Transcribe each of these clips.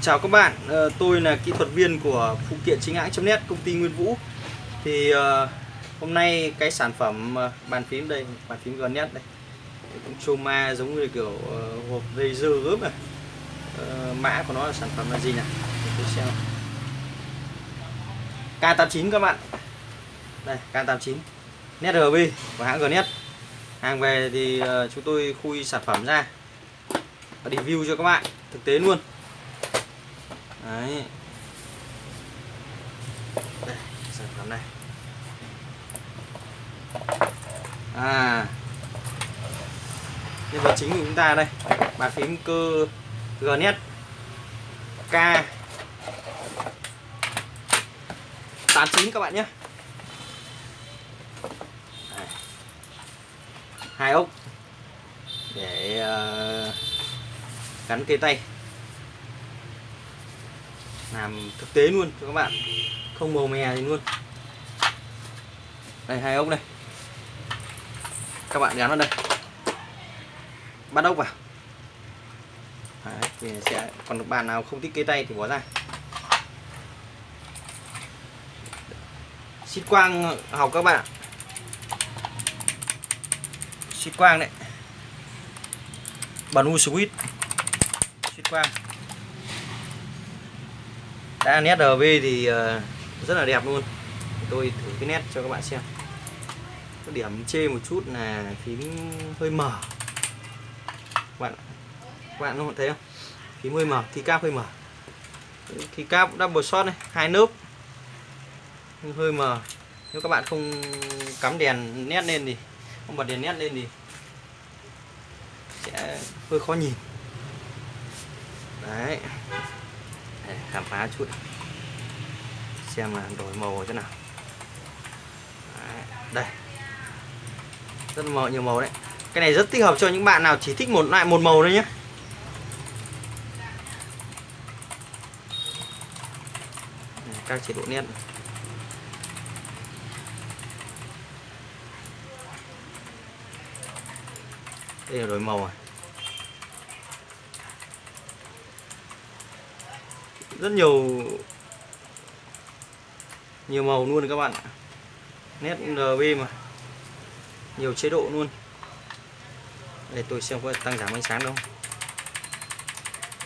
Chào các bạn, tôi là kỹ thuật viên của phụ kiện chính hãng.net, công ty Nguyên Vũ. Thì hôm nay cái sản phẩm bàn phím đây, bàn phím Gnet đây, cũng Choma giống như kiểu hộp Razer gớm này. Mã của nó là sản phẩm là gì nào? Tôi xem. K89 các bạn. Đây, K89 NetRB của hãng Gnet. Hàng về thì chúng tôi khui sản phẩm ra và review cho các bạn thực tế luôn. Đấy. Đây, sản phẩm này. Nhân vật chính của chúng ta đây, bàn phím cơ Gnet K89 các bạn nhé. Đây. 2 ốc để gắn cây tay, làm thực tế luôn cho các bạn, không màu mè gì luôn. Đây, 2 ốc đây, các bạn gắn vào đây, bắt ốc vào. Đấy, thì sẽ còn được bạn nào không thích cây tay thì bỏ ra. Xịt quang học các bạn, xịt quang đấy, bẩn u switch xịt quang. Đã nét RV thì rất là đẹp luôn. Tôi thử cái nét cho các bạn xem. Có điểm chê một chút là phím hơi mờ. Các bạn không thấy không? Phím hơi mờ, keycap hơi mờ. Keycap double shot này, 2 nớp. Nhưng hơi mờ. Nếu các bạn không cắm đèn nét lên thì, không bật đèn nét lên thì sẽ hơi khó nhìn. Đấy. Để khám phá chút xem là đổi màu thế nào. Đấy, đây rất màu, nhiều màu đấy. Cái này rất thích hợp cho những bạn nào chỉ thích một màu thôi nhé. Các chế độ nét, đây là đổi màu rồi. Rất nhiều màu luôn các bạn ạ. Nét RB mà nhiều chế độ luôn. Đây tôi xem có tăng giảm ánh sáng đâu.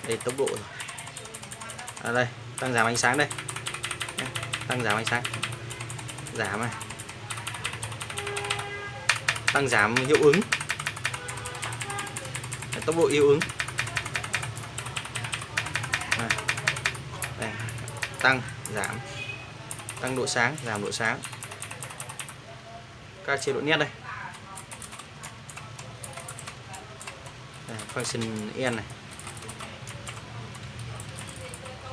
Đây tốc độ rồi. Đây tăng giảm ánh sáng đây. Tăng giảm ánh sáng. Giảm này. Tăng giảm hiệu ứng. Đây, tốc độ hiệu ứng. Đây, tăng giảm, tăng độ sáng, giảm độ sáng. Các chế độ nét đây. Đây, function N này.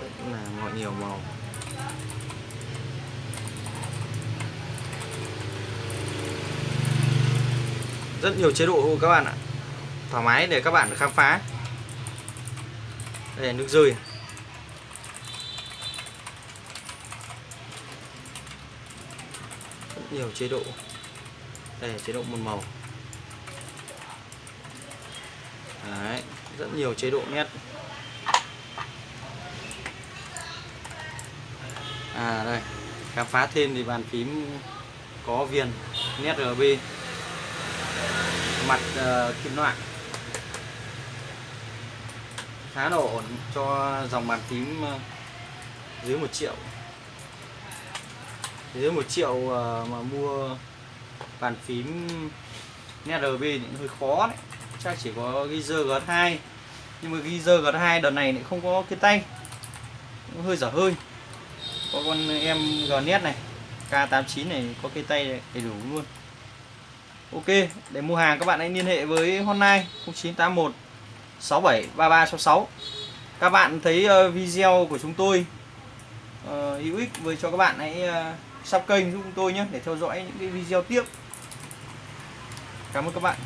Rất là nhiều màu. Rất nhiều chế độ các bạn ạ. Thoải mái để các bạn khám phá. Đây là nước rơi. Rất nhiều chế độ. Đây là chế độ một màu. Đấy, rất nhiều chế độ nét. Đây, khám phá thêm thì bàn phím có viền nét RB, mặt kim loại, khá là ổn cho dòng bàn phím dưới 1 triệu. Dưới 1 triệu mà mua bàn phím nét RB thì hơi khó đấy. Chắc chỉ có Razer G2. Nhưng mà Razer G2 đợt này lại không có cái tay, cũng hơi dở hơi. Có con em Gnet này, K89 này có cái tay đầy đủ luôn. Ok, để mua hàng các bạn hãy liên hệ với hotline 0981 67 3366. Các bạn thấy video của chúng tôi hữu ích với cho các bạn, hãy sub kênh giúp chúng tôi nhé để theo dõi những cái video tiếp. Cảm ơn các bạn.